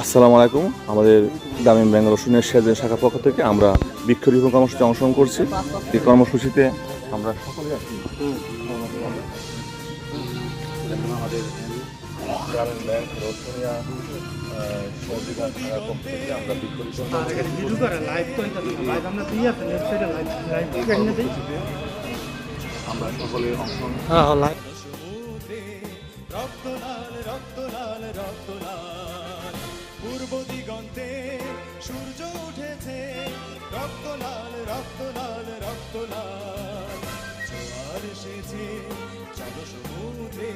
আসসালামু আলাইকুম। আমাদের গ্রামীণ ব্যাংক রসুনের সেজের শাখার পক্ষ থেকে আমরা বৃক্ষরোপণ কর্মসূচিতে অংশগ্রহণ করছি। এই কর্মসূচিতে আমরা সকলে আছি। আমাদের গ্রামীণ ব্যাংক রসুনিয়া সহযোগিতার শাখার পক্ষ থেকে আমরা বৃক্ষরোপণ আমরা সকলে অংশগ্রহণ রক্তলাল রক্তলাল রক্তলাল পূর্ব দিগন্তে সূর্য উঠেছে রক্তলাল রক্তলাল রক্তলাল জোয়ার এসেছে জনসমুদ্রে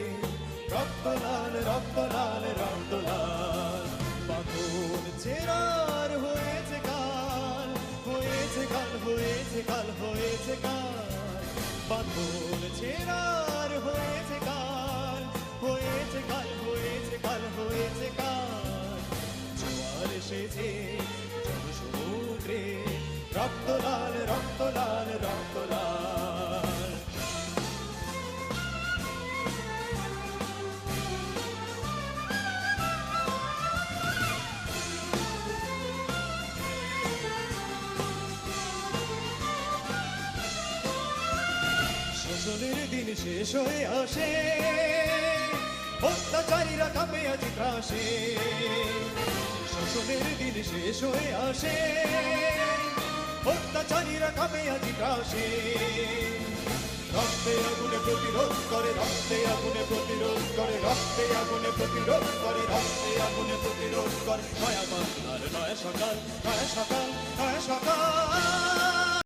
রক্তলাল রক্তলাল রক্তলাল বাঁধন ছেড়ার হয়েছে কাল হয়েছে কাল হয়েছে কাল হয়েছে কাল বাঁধন ছেড়ার হয়েছে কাল হয়েছে কাল হয়েছে কাল হয়েছে কাল জোয়ার এসেছে জনসমুদ্রে রক্তলাল রক্তলাল রক্তলাল শোষণের দিন শেষ হয়ে আসে অত্যাচারীরা কাঁপে আজ ত্রাসে শোষণের দিন শেষ হয়ে আসে অত্যাচারীরা কাঁপে আজ ত্রাসে রক্তে আগুনে প্রতিরোধ করে রক্তে আগুনে প্রতিরোধ করে রক্তে আগুনে প্রতিরোধ করে রক্তে আগুনে প্রতিরোধ করে নয়া বাংলার নয়া সকাল নয়া সকাল নয়া সকাল